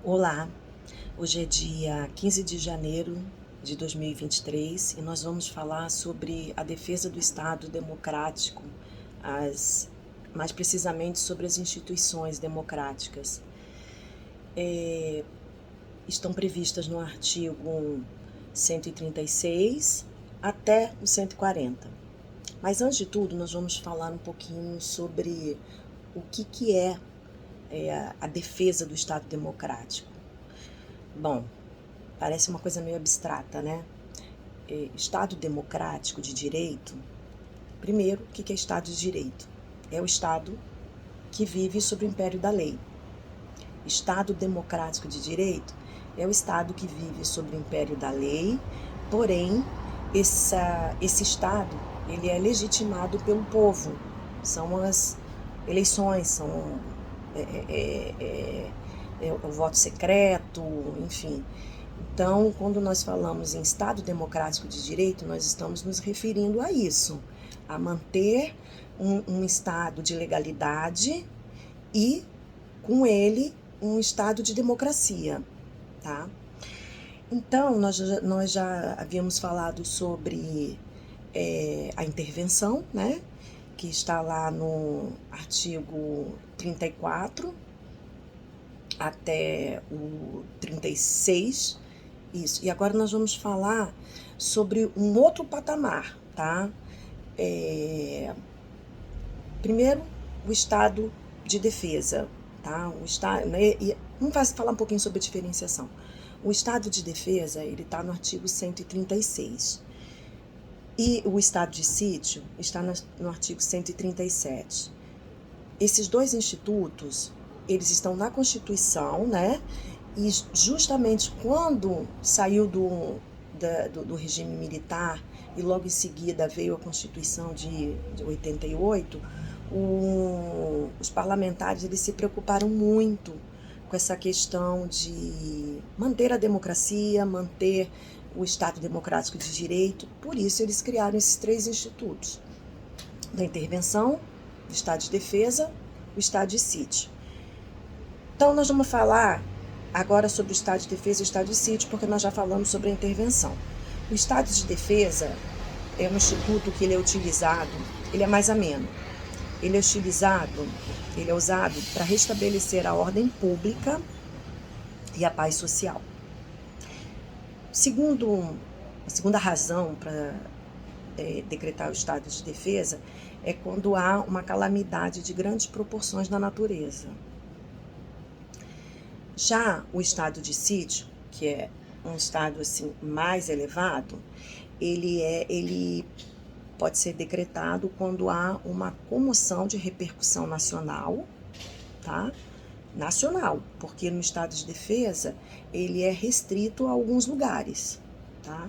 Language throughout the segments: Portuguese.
Olá, hoje é dia 15 de janeiro de 2023 e nós vamos falar sobre a defesa do Estado democrático, mais precisamente sobre as instituições democráticas. Estão previstas no artigo 136 até o 140. Mas antes de tudo, nós vamos falar um pouquinho sobre o que é a defesa do Estado democrático. Bom, parece uma coisa meio abstrata, né? Estado democrático de direito, primeiro, o que é Estado de direito? É o Estado que vive sob o império da lei. Estado democrático de direito é o Estado que vive sob o império da lei, porém, esse Estado ele é legitimado pelo povo. São as eleições, são o voto secreto, enfim. Então, quando nós falamos em Estado democrático de direito, nós estamos nos referindo a isso, a manter um estado de legalidade e, com ele, um estado de democracia, tá? Então, nós já havíamos falado sobre a intervenção, né? Que está lá no artigo 34 até o 36. Isso. E agora nós vamos falar sobre um outro patamar, tá? Primeiro, o estado de defesa, tá? O estado, né? E vamos falar um pouquinho sobre a diferenciação. O estado de defesa, ele está no artigo 136. E o estado de sítio está no artigo 137. Esses dois institutos, eles estão na Constituição, né? E justamente quando saiu do regime militar e logo em seguida veio a Constituição de 88, os parlamentares eles se preocuparam muito com essa questão de manter a democracia, manter o Estado democrático de direito. Por isso eles criaram esses três institutos: da intervenção, do Estado de defesa, o Estado de sítio. Então nós vamos falar agora sobre o Estado de defesa e o Estado de sítio, porque nós já falamos sobre a intervenção. O Estado de defesa é um instituto que ele é utilizado, ele é mais ameno. Ele é usado para restabelecer a ordem pública e a paz social. A segunda razão para decretar o estado de defesa é quando há uma calamidade de grandes proporções na natureza. Já o estado de sítio, que é um estado assim mais elevado, ele pode ser decretado quando há uma comoção de repercussão nacional, tá? Nacional, porque no estado de defesa ele é restrito a alguns lugares, tá?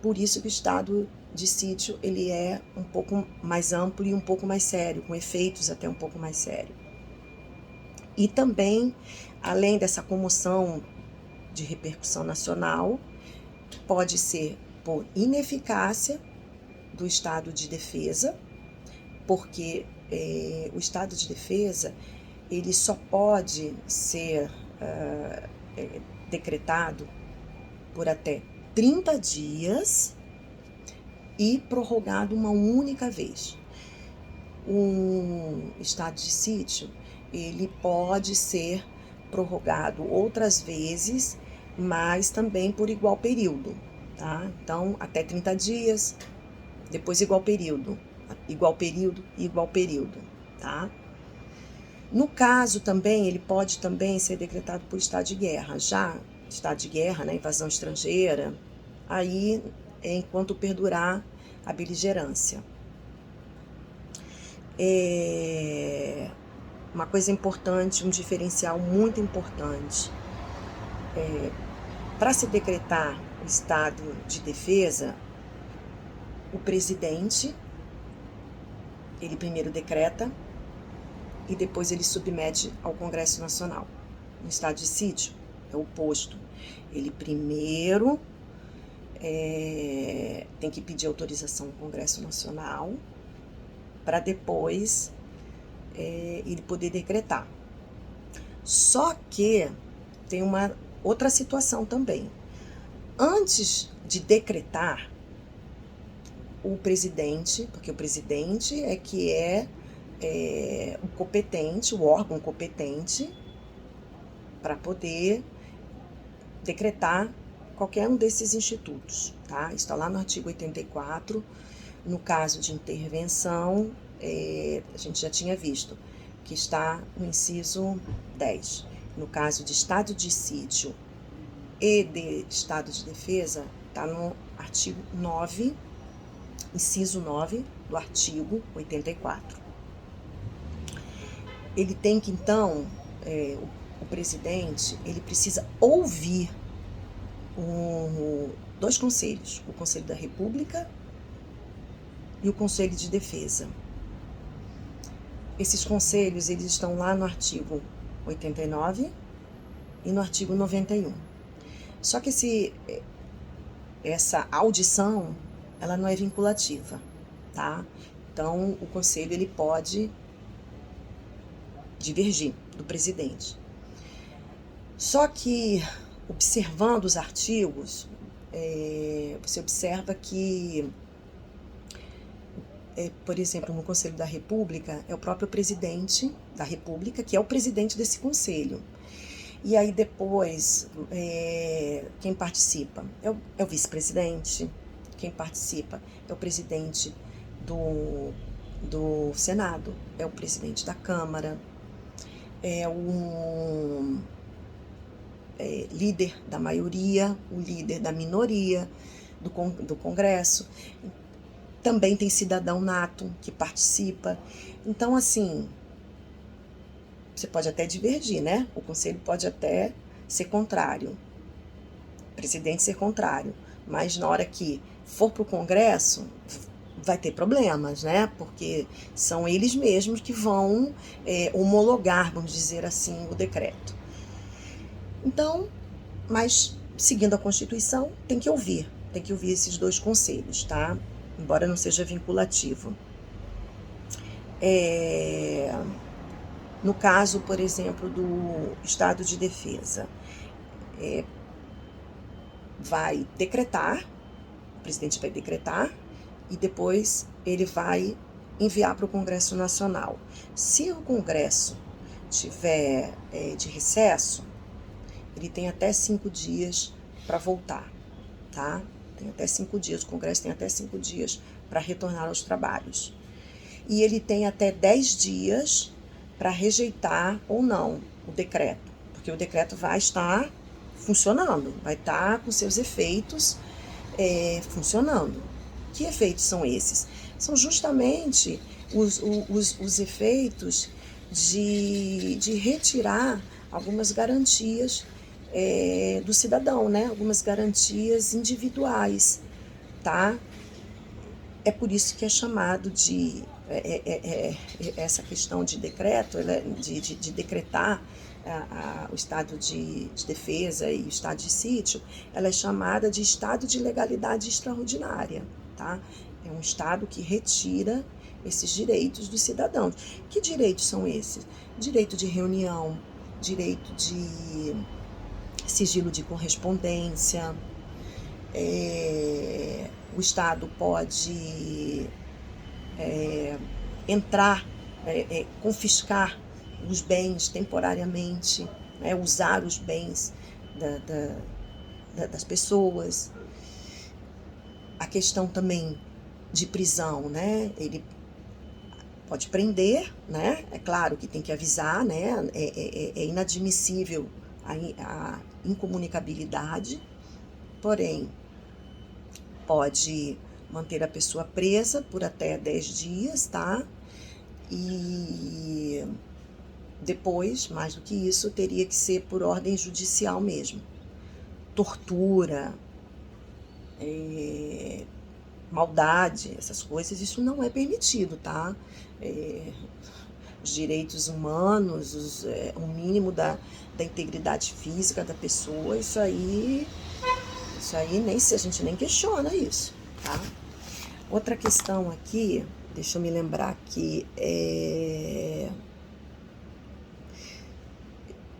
Por isso que o estado de sítio ele é um pouco mais amplo e um pouco mais sério, com efeitos até um pouco mais sérios. E também, além dessa comoção de repercussão nacional, pode ser por ineficácia do estado de defesa, porque o estado de defesa ele só pode ser decretado por até 30 dias e prorrogado uma única vez. Um estado de sítio, ele pode ser prorrogado outras vezes, mas também por igual período, tá? Então, até 30 dias, depois igual período, tá? No caso também, ele pode também ser decretado por estado de guerra. Já estado de guerra, né, invasão estrangeira, aí é enquanto perdurar a beligerância. Uma coisa importante, um diferencial muito importante, para se decretar o estado de defesa, o presidente, ele primeiro decreta e depois ele submete ao Congresso Nacional. No estado de sítio, é o oposto. Ele primeiro tem que pedir autorização ao Congresso Nacional para depois ele poder decretar. Só que tem uma outra situação também. Antes de decretar, o presidente, porque o presidente é que é o competente, o órgão competente para poder decretar qualquer um desses institutos, tá? Está lá no artigo 84. No caso de intervenção, a gente já tinha visto que está no inciso 10. No caso de estado de sítio e de estado de defesa, está no artigo 9, inciso 9 do artigo 84. Ele tem que, então, o presidente, ele precisa ouvir dois conselhos, o Conselho da República e o Conselho de Defesa. Esses conselhos, eles estão lá no artigo 89 e no artigo 91. Só que essa audição, ela não é vinculativa, tá? Então, o conselho, ele pode divergir do presidente. Só que, observando os artigos, você observa que, por exemplo, no Conselho da República, é o próprio presidente da República que é o presidente desse conselho. E aí depois, quem participa é o vice-presidente, quem participa é o presidente do Senado, é o presidente da Câmara, é o líder da maioria, o líder da minoria do Congresso. Também tem cidadão nato que participa. Então, assim, você pode até divergir, né? O conselho pode até ser contrário, o presidente ser contrário, mas na hora que for para o Congresso, vai ter problemas, né? Porque são eles mesmos que vão homologar, vamos dizer assim, o decreto. Então, mas seguindo a Constituição, tem que ouvir esses dois conselhos, tá? Embora não seja vinculativo. No caso, por exemplo, do estado de defesa, vai decretar, o presidente vai decretar, e depois ele vai enviar para o Congresso Nacional. Se o Congresso tiver de recesso, ele tem até 5 dias para voltar, tá? Tem até 5 dias, o Congresso tem até 5 dias para retornar aos trabalhos. E ele tem até 10 dias para rejeitar ou não o decreto, porque o decreto vai estar funcionando, vai estar com seus efeitos funcionando. Que efeitos são esses? São justamente os efeitos de retirar algumas garantias do cidadão, né? Algumas garantias individuais, tá? É por isso que é chamado de essa questão de decreto, de decretar o estado de defesa e o estado de sítio, ela é chamada de estado de legalidade extraordinária, tá? É um estado que retira esses direitos dos cidadãos. Que direitos são esses? Direito de reunião, direito de sigilo de correspondência, o Estado pode entrar, confiscar os bens temporariamente, né, usar os bens das pessoas. A questão também de prisão, né? Ele pode prender, né? É claro que tem que avisar, né? É inadmissível a incomunicabilidade, porém, pode manter a pessoa presa por até 10 dias, tá? E depois, mais do que isso, teria que ser por ordem judicial mesmo. Tortura, maldade, essas coisas, isso não é permitido, tá? Os direitos humanos, o mínimo da integridade física da pessoa, isso aí a gente nem questiona isso, tá? Outra questão aqui, deixa eu me lembrar que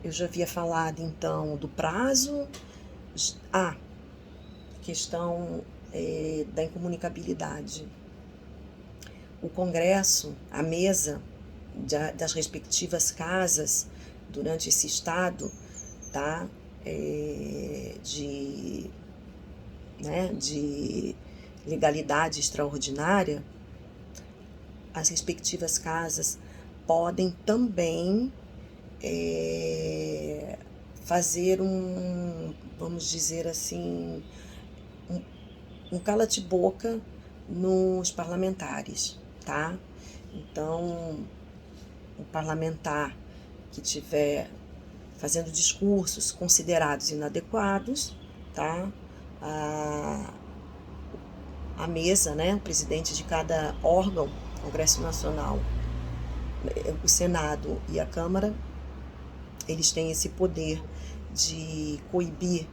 Eu já havia falado, então, do prazo. Questão da incomunicabilidade. O Congresso, a mesa das respectivas casas, durante esse estado, tá? De legalidade extraordinária, as respectivas casas podem também fazer vamos dizer assim, um cala-te-boca nos parlamentares, tá? Então, o parlamentar que tiver fazendo discursos considerados inadequados, tá? A mesa, né, o presidente de cada órgão, Congresso Nacional, o Senado e a Câmara, eles têm esse poder de coibir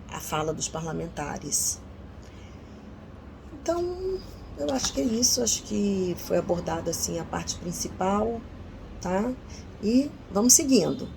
a fala dos parlamentares. Então, eu acho que é isso, acho que foi abordada assim a parte principal, tá? E vamos seguindo.